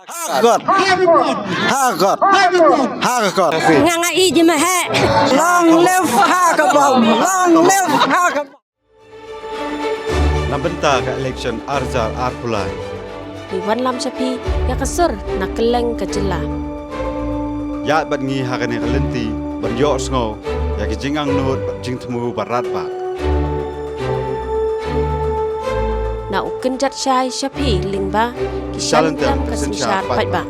Hagot. Hagot. Hagot. Ngangai je mah. Long live Hagot. Long live Hagot. Nabenta ka election Arzar Arpulai. Iwan lam sapi ya kasur nak keleng ke jela. Ya bat ngi hakane kalenti ban yo sngo ya ki jingang nut jing temu barat ba. Na uken jat shai sapi lingba ki shalam ka sinshar pai ba.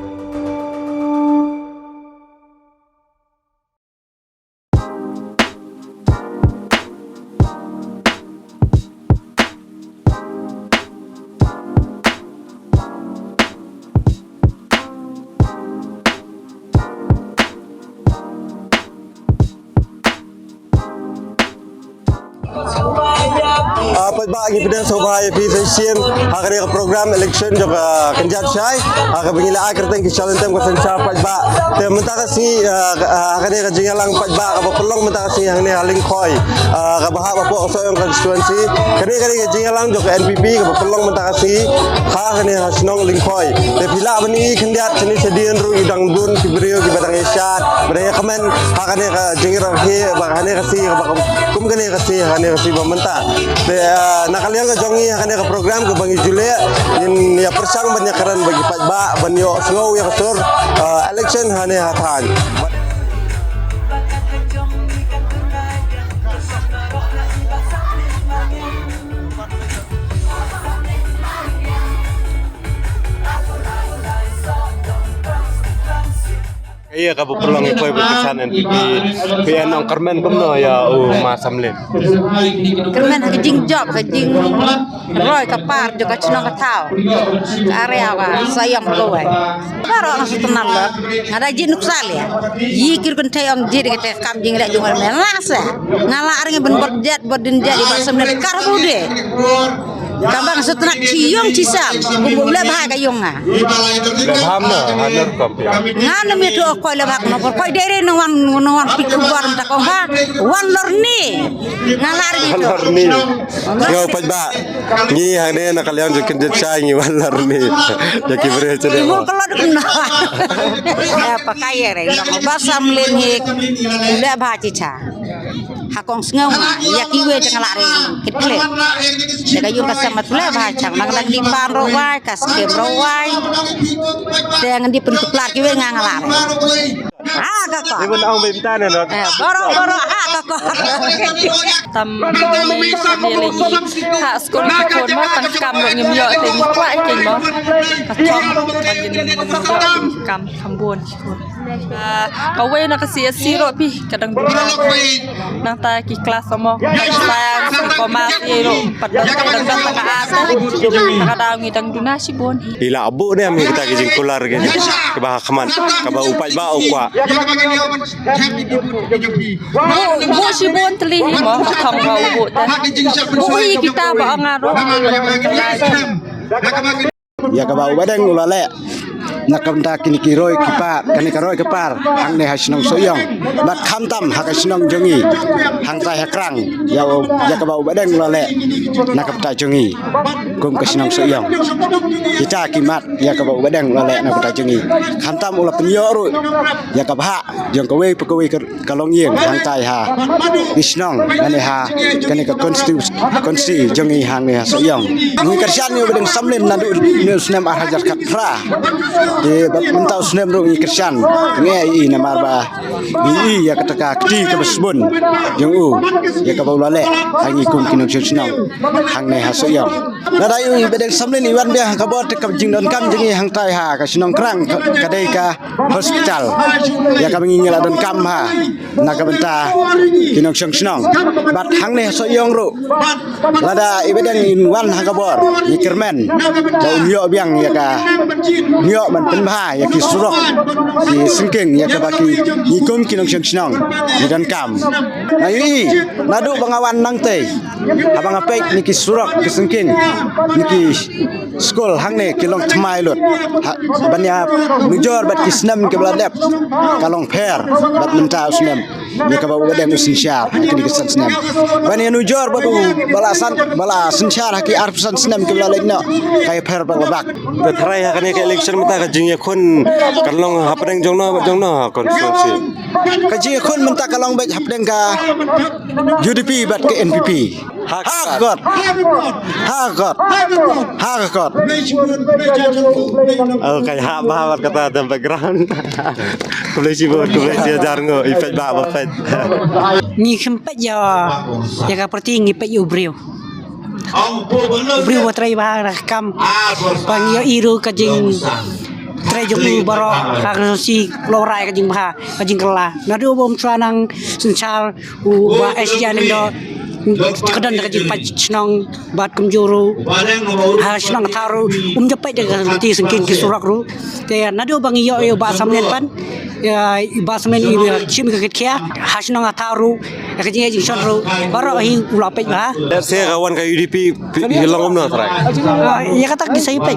Apa bagi pada sobai PCCN akan ada program election juga kenjat syai akan bingila akhir teng kisah tem kasan siapa ba tem mentaka si akan ada jingalang pat ba apa pelong mentaka si yang ni haling koi ka bahak apa oso yang constituency kani jingalang juga NPP ka pelong mentaka si akan ada hasnong ling koi te bila bani kenjat sini sedian ru idang bun kibrio ki batang isyat beraya komen akan ada jingira he akan ada si kum kani kasi akan ada si mentah nakalian ka jongi akan ka program ke bangi Jule in ya persang banyak karan bagi patba banyo sngau ya kasur election hane hatan iya ka perlong ikoy berkesan NPP PN ang Carmen kumno ya masamlen Kermen kejing job kejing roy kapar juga cenong ketau area wa sayang loe karo nang tenang lo ada jin nuksal ya yikir kun tayong jid kete kam jing lek jungal melas ngala aringe ben bodjat bodin jadi basam nek karo kude kambang setenak ciong cisam kubu le bah kayong nga lebam na hanur kap ya ngana mi to koy le bah no koy dere no wan pikku war ta ko ha wan lorni ngalar ni to warni yo patba ni hane nakalian jekin jetsai ni warni ya kibre cede mo kalau dukno ya pakai re no basam len hik le bah cica hakong ngau ya kiwe tengala re kitle daga yung kasamat le bah chang nang di pan ro wai kas kem ro wai dengan di pentuklar kiwe ngangala re kakak ibon ang benta na no boro kakak tam mi samile ni ha skol ko ma tan kam ro ngim yo te ni kwa ke mo ka thom ban kam khambon ko ka we na ka sia siro pi kadang nang ta ki kelas mo sa ko ma ro padang kadang ka asa kadang ngidang duna si bon ila abu ne ami kita kijing kular ge ke bah khaman ka ba upai ba ukwa bu si bon tli mo thong ba bu ta bu kita ba ngaro ya ka ba ubadeng ulale nakamta kini kiroi kipa kani karoi kepar hang ne hasnong soyong bat khamtam hakasnong jongi hang ta hakrang ya ka ba ubadeng ulale nakamta jongi kum kasnong soyong kita kimat ya ka ba ubadeng ulale nakamta jongi khamtam ula penyoru ya ka ba jong kowe pekowe kalong yeng hang tai ha isnong kani ha kani ka konsti jongi hang ne soyong ni kerjan ni ubadeng samlem nadu news nem hajar katra di mentau senem ro Christian nge i namar ba bi ya kataka kti ke besbun jeng u ya ka baulale hangi kum kinong senang hang ne ha soyong na dai u bedeng samlen iwan dia ka bot ka jing don kam jengi hang tai ha ka sinong krang ka dai ka hospital ya ka mingil don kam ha na ka benta kinong senang bat hang ne soyong ro lada i bedeng in wan hang ka bor ni kermen bau nyo biang ya ka nyo pen bha ya ki surok ki singking ya ka baki ni kum kinong senang ni dan kam na yi nadu bangawan nang te abang apek ni ki surok ki singking ni ki school hang ne kilong thmai lut banya nujor bat kisnam ke bladep kalong fair bat menta usnam ni ka bawa dan usin syar kini kesan snam banya nujor batu bala sinsyar haki arfsan snam ke bladep no kai fair bak But try hakane ke election mata ka jing yakun kalong hapreng jongno konstitusi. kaji khon menta kalong bet hapdeng ka UDP bat ke NPP hakot Oh kayak hak bahawat kata dalam background. Kulai sibuk ajar ngo efek bah efek. Ni khempet ya ka perti ngi pe ubriu wa trai ba kam pang ya iru ka jing trai jung baro ka si lorai ka jing ba ka jing kala na do bom tranang sinchal u ba asian do kadan ka jing pa chnong bat kum juru ha chnong tharu japai de ti sengkin ki surak ru te na do bang yo ba samnen pan ya basmen i chim ka kya ha chnong tharu ka jing jing shon ru baro hi ula pe ba Saya kawan ka UDP hilang omno try. ya kata di saya pe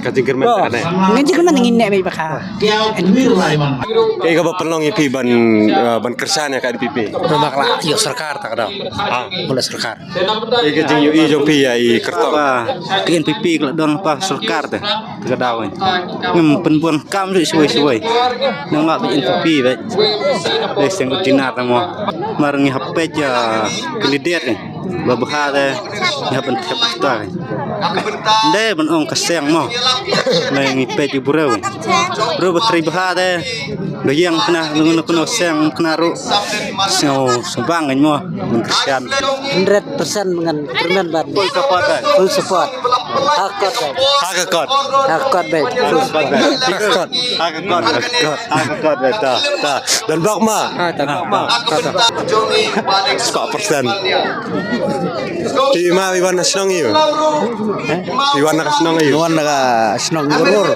Kajing kermen kane. ngaji kan ngin nek be ba Kayak ka pelong ipi ban kersan ya ka DPP. Makla yo sarkar tak ada. Boleh sarkar. Kayak kajing yo i jong pi ya i kertong. Ke NPP kalau don pa sarkar teh. Tak ada wen. Ngem penbuan kam suwe-suwe. Nang mak NPP be. Wis sing dinar mo. Marangi HP ya kandidat ni. Babah teh ya pen ta. Nde ban ong kaseng mo. Nang IP burau. Bro betri bah teh. Gayang kena ngono seng kena ru. Sebang mo Christian. 100% dengan permen ban full support hakot be full support Hakot beta. Dan bakma. Skop persen. Di ma iwan nasional iyo. Iwan nasional iyo. Nuan naga snong urur.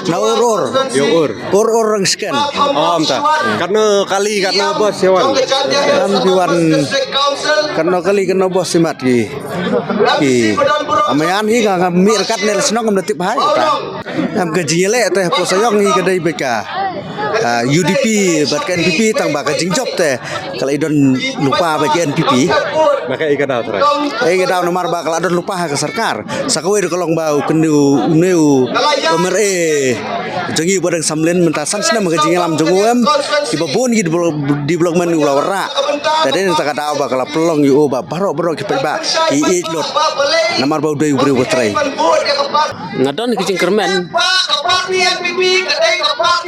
Na urur. Yo ur. Urur rang scan. Oh amta. Karena bos hewan. Am diwan karena bos simat ki. Amayan hi nga mir kat nel snong am detip hai ta. Am gaji le teh posayong hi kedai beka. UDP bat ke NPP tang ba ka jingjob teh kalau idon lupa ba ke NPP Maka ikan daw try. Gadau nomor ba kalau adon lupa ke sarkar sakawe de kolong bau kenu neu MRE jengi bodang samlen mentasan sina maka jingi lam jongom di babon di blok menu lawara tadi ni tak ada ba kalau pelong yu ba baro ki ba ki lot nomor bau de ubri wotrai ngadon kicing kermen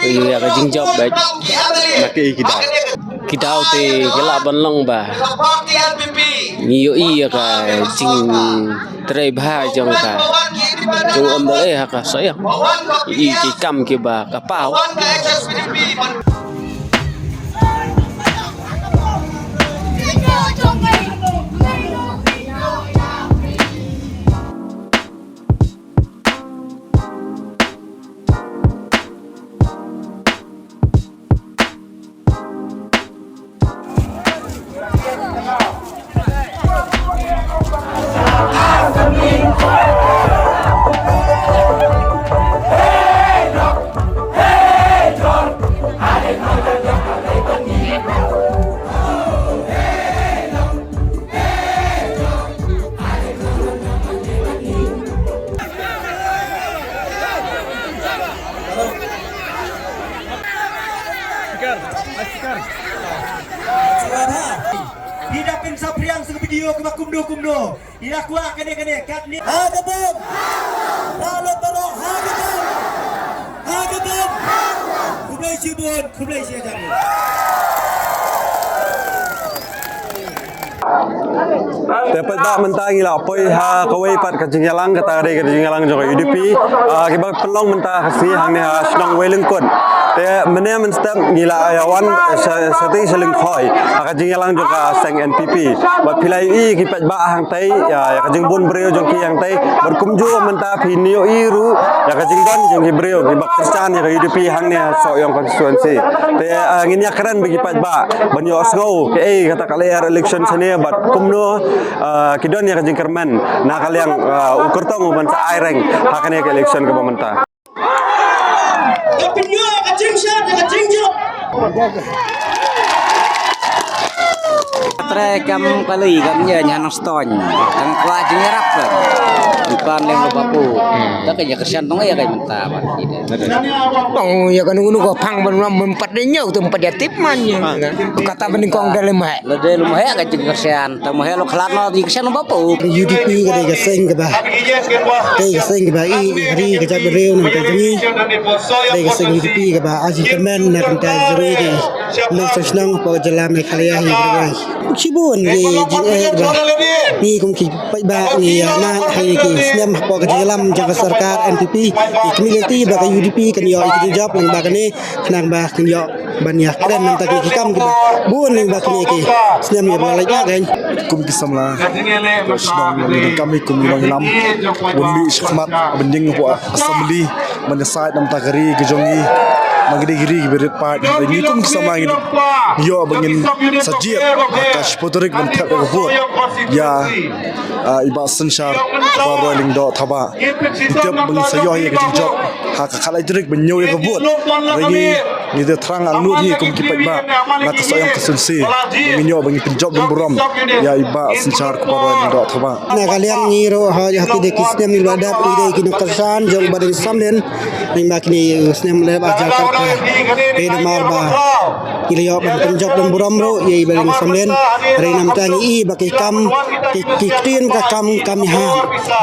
iya kicing job baik Maka ikidau. kidau te kela banlong ba niyo iya ka jing trai ba jong ka jong om ba ka sayang i ki kam ki ba ka pau Hidapin sapriang sa video ke kumdo ila kuat kene kat ni hagabum lalu tolong hagabum kublai siajan Dapat tak mentang ila poi ha kawai pat kajing yalang kata ada kajing yalang jong UDP kibak pelong mentah kasi hang ni ha senang welengkon Te mene men step ngila ayawan sati seling khoi aka jing yalang juga seng NPP bat pilai i ki pet ba hang tai ya ka jing bon breo jong ki yang tai berkumju menta pinio iru ya ka jing don jong ki breo ki bak Kristen ya ka UDP hang ne so yang konstituensi te ngin ya keren bagi pet ba banyo osgo ke kata kalian election sene bat kumno ki don ya ka jing kermen na kalian ukur tong ban sa aireng hakane ke election ke pemerintah. Tre kam kali kam nya nang stony tang kwa jing rap kan lem lo bapu ta ka ya kersian tong ya kai menta ban Bang ya kan ngono ko pang ban mempat de nyau tempat dia tip man kata bening kong dalam hai lo de lo ha ka jing kersian ta mo he lo khlat no di kersian lo bapu UDP ka de sing ka ba te sing ka ba i ri ka ja reu nang ta ni te ka sing UDP ka ba aji kermen na kan ta zuri ki no sesnang po jalan me khalia hi ba chibun ni jing ba ni kum ki ba ni na hai ki snem po ka jalam jaga sarkar NPP ki community ba ka UDP kan yo ki job nang ba ka ni nang ba kan yo ban ya keren nang ta ki kam ki ba bun nang ba ki ki snem ya ba la ja kan kum kisamla sedang ni kami kum long lam wonmi shkhmat benjing po assembly menyesat nam takari gejongi magri-giri berit part ni kum kisama ni yo bangin sajia kash potorik ban thap ko bo ya iba sanshar ba rolling do thaba tiap bang sayo ya ke job ha ka khala direk ban nyoy ko bo ni de thrang ang nu ni kum kipat ba na ka soyang kasulsi bangin yo bangin job ban buram ya iba sanshar ko ba rolling do thaba na kalian ni ro ha ya ki de kisnem ni ladap ni de ki no kersan jong badin samden ni makni snem le ba ja ka e mar ba kiliyo ban job ban buram ro ye badin samden re nam tang i ba ki kam ki tin ka kam ha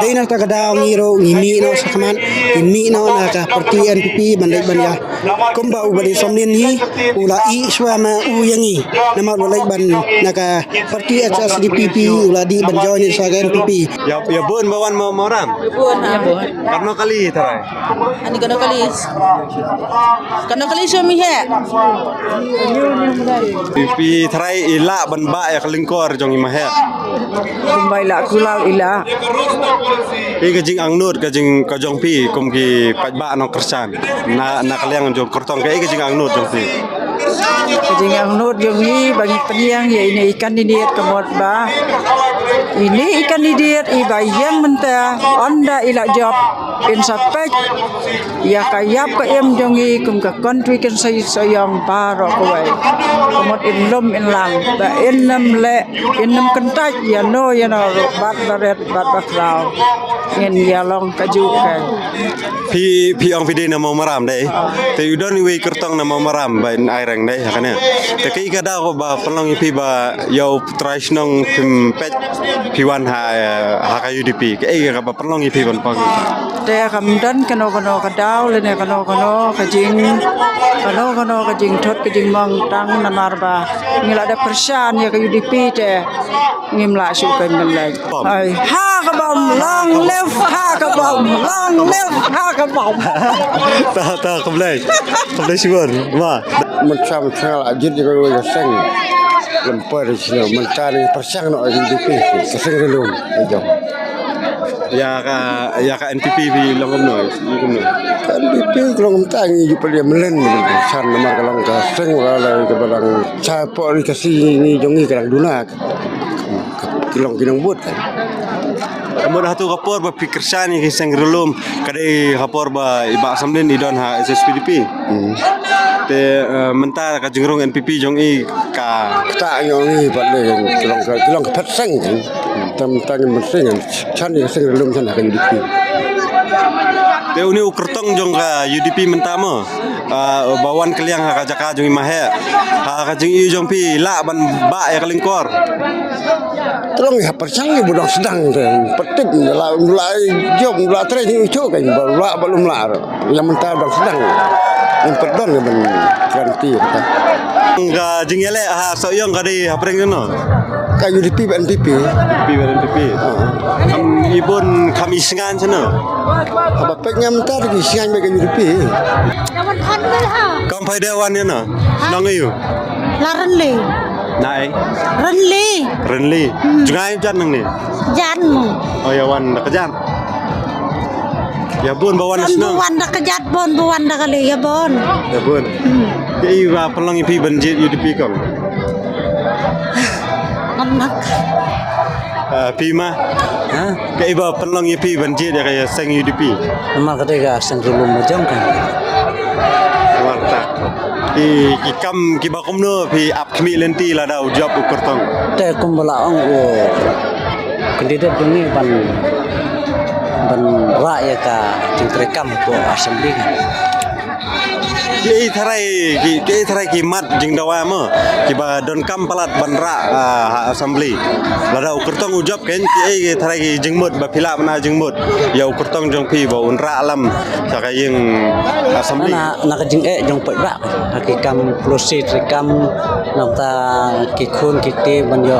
de na ta ga ni ro ni mi no sakman ni no na ka parti NPP ban le ban ya kum ba u badin samden ni ula i swama u yangi na ma le ban na ka parti HSDPP ula di ban join ni sa NPP ya bon bawan mau ram Bon ha bon. karena kali tarai Ani kana kali suami he. pipi tarai ila ban ba ya kelingkor jong imahe Kumbai la kulau ila i ka jing angnut ka jing ka jong pi kum ki pat ba no kersan na kalian jong kortong ka i ka jing angnut jong pi Kajing ang nod yung bagi penyang ya ini ikan didiet kemot ba ini ikan didiet iba yang mentah onda ila job in sapek ya kayap ka em jongi kum ka country kan sayang paro kawai kemot in lom in lang ba in nam le in nam kentaj ya no ya no bat baret bat bakrau in ya long kaju kan pi ong pide na mau maram dai te udon we kertong na mau maram ba in airang dai hakane te kai ka da ko ba pelong pi ba yo traditional pim pet pi1 ha ka UDP ke ka ba pelong pi ban pang te kamdan kano kadau le ne kano kajing thot kajing mang tang namar ba ngila ada persan ya ka UDP te ngimla su kan lai ai ha ka bom long live ha ka bom long live ha ka bom ta kamlai siwan ma macam chal ajit juga ya seng lempar sini mencari persang no UDP keseng belum aja ya ka NPP bi longom no NPP kalau tangi ju pada melen san nomor kalau ka seng wala ke barang capo ni kasih ni jongi kadang duna kilong buat kan Amor hatu kapor ba pikirsan ni kisang relum kadai kapor ba iba samden idon ha SSPDP te mentar ka jengrong NPP jong i ka tak ngongi pat le kilong pet seng kan tam meseng chan ni seng relum san akan UDP te uni ukertong jong ka UDP mentama bawan kaliang ha ka jaka jong imahe ha ka jeng i jong pi la ban ba ya kalingkor tolong ya persang ni budang sedang kan petik mulai job mulai training itu kan belum lar yang mentar budang sedang yang perdon kan garanti enggak jeng ele ha soyong ka di hapreng no ka UDP ban NPP ibon kami sengan sana apa peknya mentar ki siang bagi UDP kang pai dewan ni na nang ayu Laran le. nai Renli. jungai jan nang ni Jan. oh ya wan kejan ya bun bawan senang Buwan dah kejat bon, buwan dah kali ya bon. ya bun ya iwa pelang ipi banjir UDP kang Anak. Pima ha ke iba pelang ipi banjir ya kaya seng UDP Memang ketika sang dulu macam kan. warta ki kam ki bakom no pi ap khmi lenti la dau job ukur tong Te kumbala ong kandidat ini ban rakyat ka tingrekam ko assembly kan. ki tharai ki mat jing dawa mo ki ba don kam palat ban ra assembly la dau ukur tong ujab ken ki tharai ki jing mut ba phila bana jing mut ya ukur tong jong pi ba un ra alam sa ka yeng assembly Nak jing jong pet rak hakikam prosit rekam namta ki khun ki te ban yo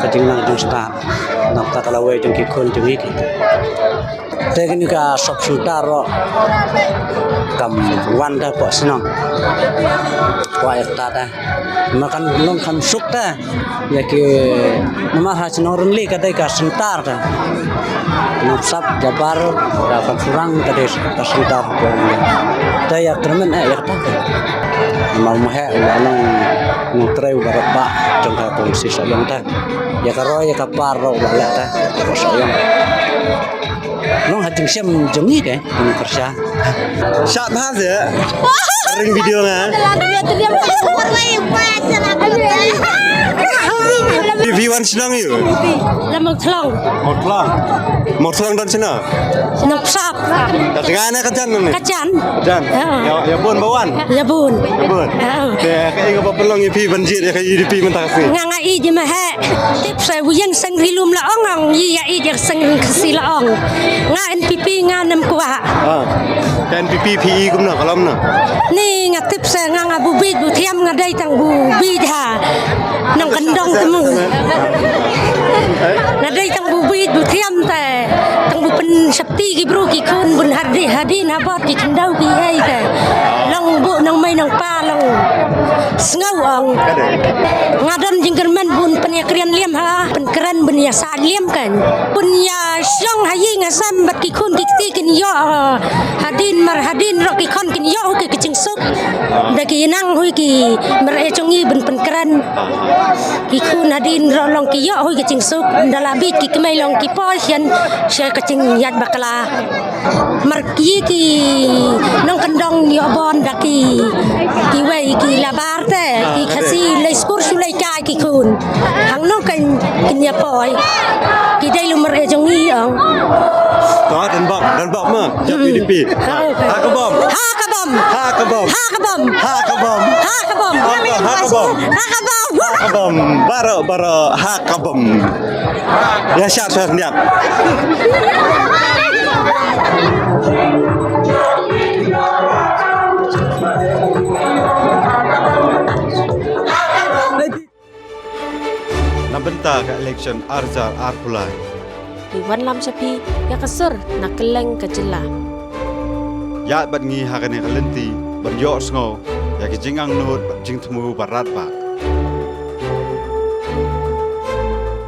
ka jing nang jong sebab namta kalawai jong ki khun jong iki te ni ka sop sutaro kam wanda po senang wa ta ta makan long kam suk ta ya ki nama ha senang renli ka dai ka sentar ta nafsap jabar ya kan kurang ka dai ka sentar ko ta ya kermen ya ta mau mahe long nutreu barapa jong ka polisi sayang ta ya karo ya kapar ro la ta sayang long hating sem jongi ke kerja sat ha se ring video nga TV1 senang you Lamang thlong. Motlang dan sena Nopsap. katengah na kajan ni Kacan. kajan ya bun bawan Ya bun. te ka inga papelong ipi banjir ya ka UDP mentasi Nganga i je mahe. Tip saya wuyang sang rilum la ong yi ya i je sang kasi la ong. Nga NPP nga nam kwa. kan PPI kumna kalamna Ni nga tip saya nga bubid bu thiam nga dai tang bubid ha. Nang kandong temu. Nga dai tang bubid bu thiam ta. Tang bu pen sapti ki bro ki khun bun hadi na bot ki kandau ki hai ka. Long bu nang mai nang pa long. Ngau ong. Ngadon jingkerman bun penya krian liam ha. Pen keran bun ya sa liam kan. Bun ya syong hayi ngasam bat ki khun ki ti kin yo hadin mar hadin ro ki khon kin yo ki kicing suk. Da ki nang hui ki mar e chongi bun pen keran. Ki khun hadin ro long ki yo hui kicing suk. Dalabit ki kemai long ki po hian sya kicing yat bakala. Mar ki nong kendong yo bon da ki wei ki labar te ki khasi lei skur su lei kai ki khun hang no kan kin ya poi ki dai lu mar e jongi ong đó dan bom ma jap UDP ha ka bom bara ha ka bom ya shat niat Nabenta ka election arzar arpulai Iwan lam sapi ya kasur nak keleng ke jela. ya bat ngi hakane kalenti ban yo sngo ya ki jingang nut jing temu barat ba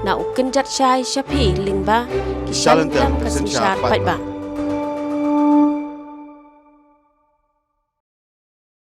Na ukin jat shai sapi lingba ki Shalan tem shalan tem kasin kasin syar syar pat pat ba. ba.